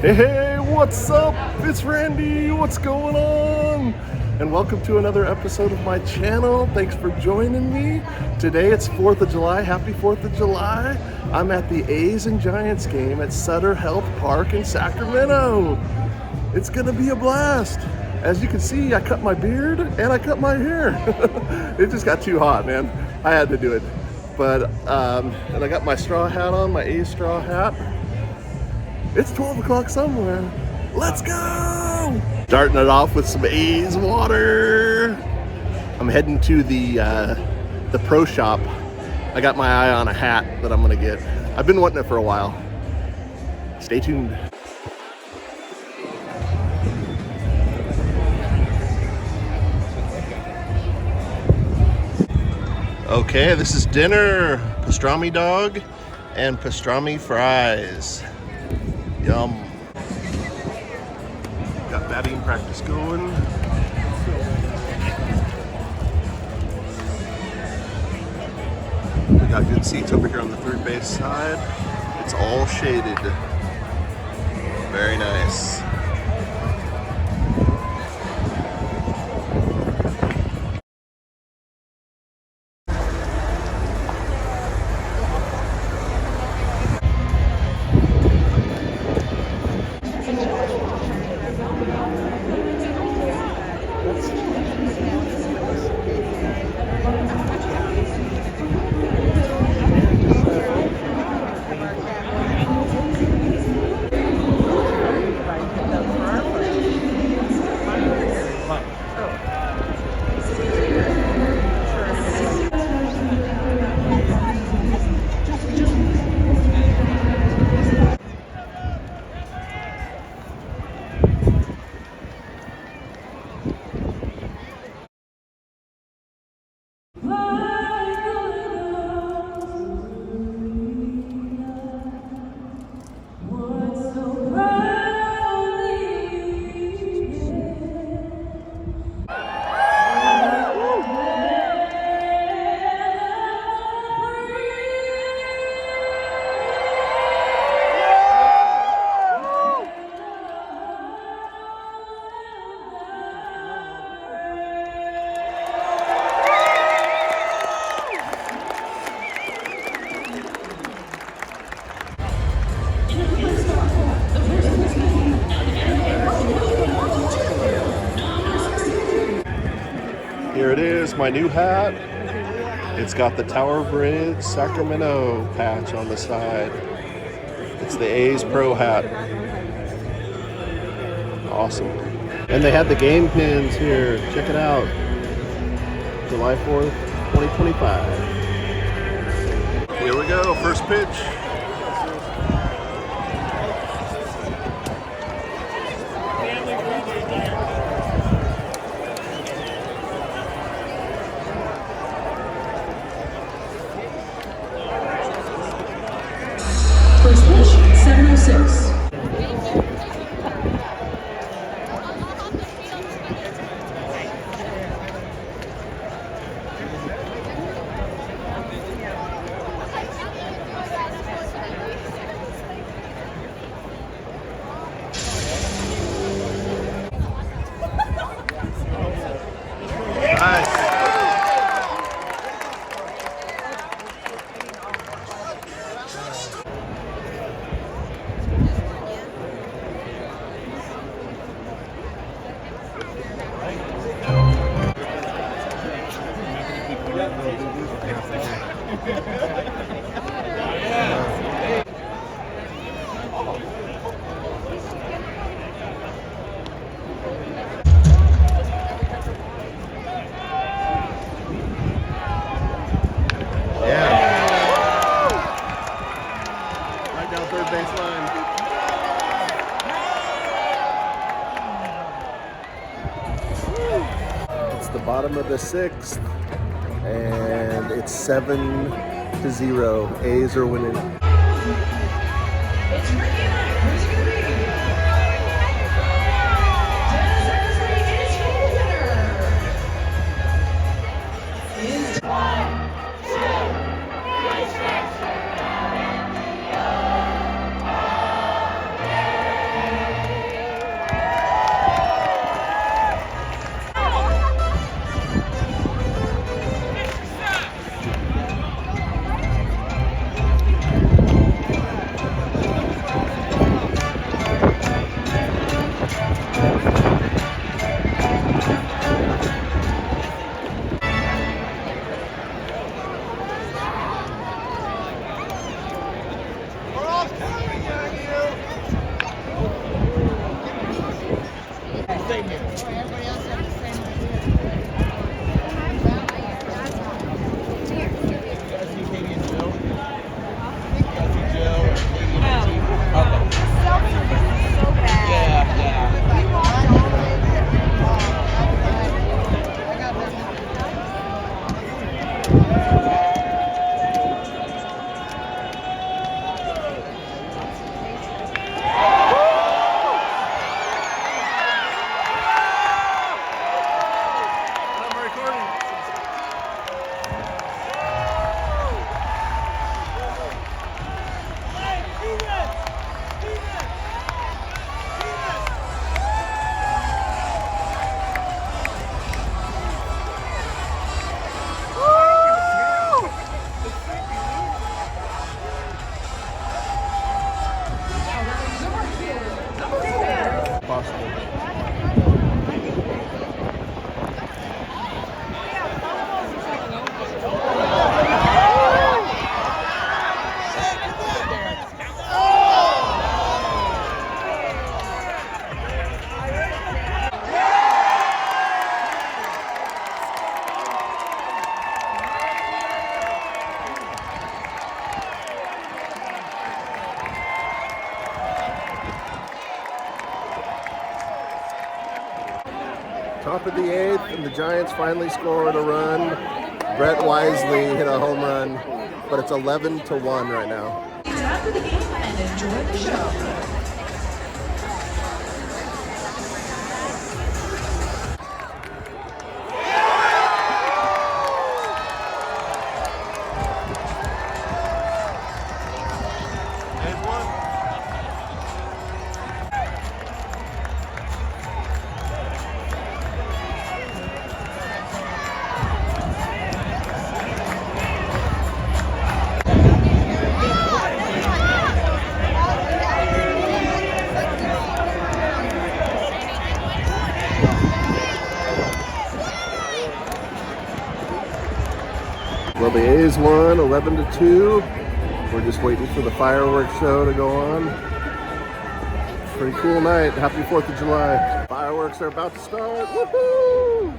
Hey, what's up? It's Randy. What's going on? And welcome to another episode of my channel. Thanks for joining me. Today it's 4th of July. Happy 4th of July. I'm at the A's and Giants game at Sutter Health Park in Sacramento. It's gonna be a blast. As you can see, I cut my beard and I cut my hair. It just got too hot, man. I had to do it. But, and I got my straw hat on, my A's straw hat. It's 12 o'clock somewhere. Let's go! Starting it off with some A's water. I'm heading to the pro shop. I got my eye on a hat that I'm gonna get. I've been wanting it for a while. Stay tuned. Okay, this is dinner. Pastrami dog and pastrami fries. Yum. Got batting practice going. We got good seats over here on the third base side. It's all shaded. Very nice. Here it is, my new hat. It's got the Tower Bridge Sacramento patch on the side. It's the A's Pro hat. Awesome. And they had the game pins here. Check it out. July 4th, 2025. Here we go, first pitch. First pitch, 7:06. Nice. Right down third baseline. It's the bottom of the 6th, and it's 7-0. A's are winning. Top of the 8th, and the Giants finally scored a run. Brett Wisely hit a home run, but it's 11-1 right now. After the game and enjoy the show. Well, the A's won 11-2. We're just waiting for the fireworks show to go on. Pretty cool night. Happy 4th of July. Fireworks are about to start. Woohoo!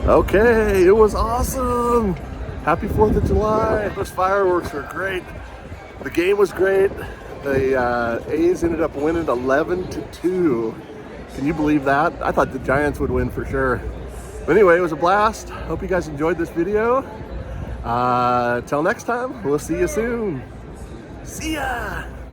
Okay, it was awesome. Happy 4th of July. Those fireworks were great. The game was great. The A's ended up winning 11-2. Can you believe that? I thought the Giants would win for sure. But anyway, it was a blast. Hope you guys enjoyed this video. Till next time, we'll see you soon. See ya.